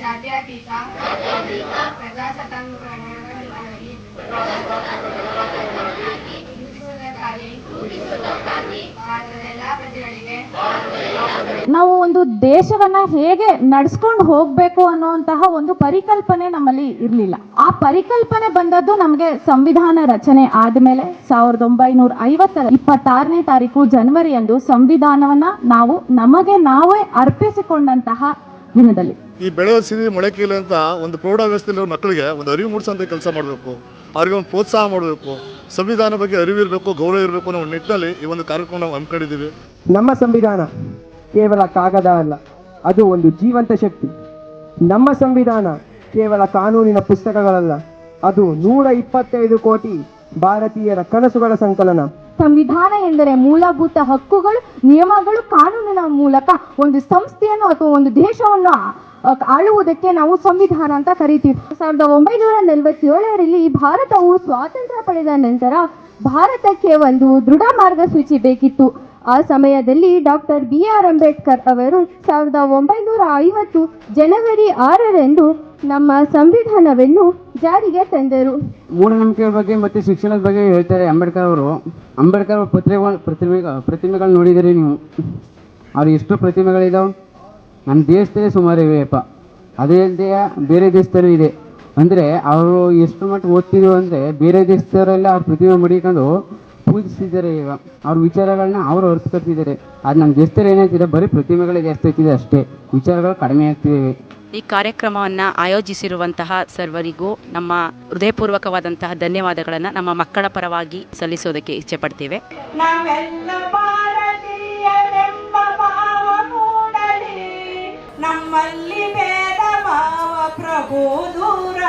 ಜಾತ್ಯತೀತ ಪ್ರಜಾಸತ್ತಾತ್ಮಕವಾಗಿ ಭಾರತದ ಎಲ್ಲ ಪ್ರಜೆಗಳಿಗೆ ನಾವು ಒಂದು ದೇಶವನ್ನ ಹೇಗೆ ನಡೆಸ್ಕೊಂಡು ಹೋಗ್ಬೇಕು ಅನ್ನುವಂತಹ ಒಂದು ಪರಿಕಲ್ಪನೆ ನಮ್ಮಲ್ಲಿ ಇರಲಿಲ್ಲ. ಆ ಪರಿಕಲ್ಪನೆ ಬಂದದ್ದು ನಮಗೆ ಸಂವಿಧಾನ ರಚನೆ ಆದ್ಮೇಲೆ 1950 26ನೇ ತಾರೀಕು ಜನವರಿಯಂದು ಸಂವಿಧಾನವನ್ನ ನಾವು ನಮಗೆ ನಾವೇ ಅರ್ಪಿಸಿಕೊಂಡಂತಹ ದಿನದಲ್ಲಿ. ಈ ಬೆಳೆಯುವ ಸಿರಿ ಮೊಳಕೆಯಿಲ್ಲ ಅಂತ ಒಂದು ಪ್ರೌಢಾವಸ್ಥೆಯಲ್ಲಿ ಮಕ್ಕಳಿಗೆ ಒಂದು ಅರಿವು ಮೂಡಿಸೋಂಥ ಕೆಲಸ ಮಾಡಬೇಕು, ಅವ್ರಿಗೆ ಒಂದು ಪ್ರೋತ್ಸಾಹ ಮಾಡಬೇಕು, ಸಂವಿಧಾನ ಬಗ್ಗೆ ಅರಿವಿರಬೇಕು, ಗೌರವ ಇರಬೇಕು ಅನ್ನೋ ನಿಟ್ಟಿನಲ್ಲಿ ಈ ಒಂದು ಕಾರ್ಯಕ್ರಮ ನಾವು ಹಮ್ಮಿಕೊಂಡಿದ್ದೀವಿ. ನಮ್ಮ ಸಂವಿಧಾನ ಕೇವಲ ಕಾಗದ ಅಲ್ಲ, ಅದು ಒಂದು ಜೀವಂತ ಶಕ್ತಿ. ನಮ್ಮ ಸಂವಿಧಾನ ಕೇವಲ ಕಾನೂನಿನ ಪುಸ್ತಕಗಳಲ್ಲ, ಅದು 125 ಕೋಟಿ ಭಾರತೀಯರ ಕನಸುಗಳ ಸಂಕಲನ. ಸಂವಿಧಾನ ಎಂದರೆ ಮೂಲಭೂತ ಹಕ್ಕುಗಳು, ನಿಯಮಗಳು, ಕಾನೂನಿನ ಮೂಲಕ ಒಂದು ಸಂಸ್ಥೆಯನ್ನು ಅಥವಾ ಒಂದು ದೇಶವನ್ನು ಆಳುವುದಕ್ಕೆ ನಾವು ಸಂವಿಧಾನ ಅಂತ ಕರಿತೀವಿ. 1947ರಲ್ಲಿ ಭಾರತವು ಸ್ವಾತಂತ್ರ್ಯ ಪಡೆದ ನಂತರ ಭಾರತಕ್ಕೆ ಒಂದು ದೃಢ ಮಾರ್ಗಸೂಚಿ ಬೇಕಿತ್ತು. ಆ ಸಮಯದಲ್ಲಿ ಡಾಕ್ಟರ್ BR ಅಂಬೇಡ್ಕರ್ ಅವರು 1950 ಜನವರಿ 6ರಂದು ನಮ್ಮ ಸಂವಿಧಾನವನ್ನು ಜಾರಿಗೆ ತಂದರು. ಮೂಢನಂಬಿಕೆಗಳ ಬಗ್ಗೆ ಮತ್ತು ಶಿಕ್ಷಣದ ಬಗ್ಗೆ ಹೇಳ್ತಾರೆ ಅಂಬೇಡ್ಕರ್ ಅವರು. ಅಂಬೇಡ್ಕರ್ ಪ್ರತಿಮೆಗಳು ನೋಡಿದಿರಿ ನೀವು, ಅವ್ರು ಎಷ್ಟು ಪ್ರತಿಮೆಗಳಿದಾವೆ. ನಮ್ಮ ದೇಶದಲ್ಲೇ ಸುಮಾರು ಇವೆಯಪ್ಪ, ಅದೇ ಅಲ್ಲದೆ ಬೇರೆ ದೇಶದಲ್ಲೂ ಇದೆ. ಅಂದರೆ ಅವರು ಎಷ್ಟು ಮಟ್ಟ ಓದ್ತಿದ್ರು ಅಂದರೆ ಬೇರೆ ದೇಶದವರೆಲ್ಲ ಅವ್ರ ಪ್ರತಿಮೆ ಮಡಿಕೊಂಡು ಪೂಜಿಸಿದ್ದಾರೆ. ಈಗ ಅವ್ರ ವಿಚಾರಗಳನ್ನ ಅವರು ಅರಿಸ್ಕೊತಿದ್ದಾರೆ. ಅದು ನಮ್ಮ ದೇಶದಲ್ಲಿ ಏನಾಗ್ತಿದೆ, ಬರೀ ಪ್ರತಿಮೆಗಳೇ ಜಾಸ್ತಿ ಆಗ್ತಿದೆ ಅಷ್ಟೇ, ವಿಚಾರಗಳು ಕಡಿಮೆ ಆಗ್ತಿವೆ. ಈ ಕಾರ್ಯಕ್ರಮವನ್ನು ಆಯೋಜಿಸಿರುವಂತಹ ಸರ್ವರಿಗೂ ನಮ್ಮ ಹೃದಯಪೂರ್ವಕವಾದಂತಹ ಧನ್ಯವಾದಗಳನ್ನು ನಮ್ಮ ಮಕ್ಕಳ ಪರವಾಗಿ ಸಲ್ಲಿಸೋದಕ್ಕೆ ಇಚ್ಛೆ ಪಡ್ತೇವೆ. ನಾವೆಲ್ಲ ಭಾರತೀಯರೆಂಬ ಭಾವ ಮೂಡಲಿ, ನಮ್ಮಲ್ಲಿ ಭೇದ ಭಾವ ಪ್ರಭು ದೂರ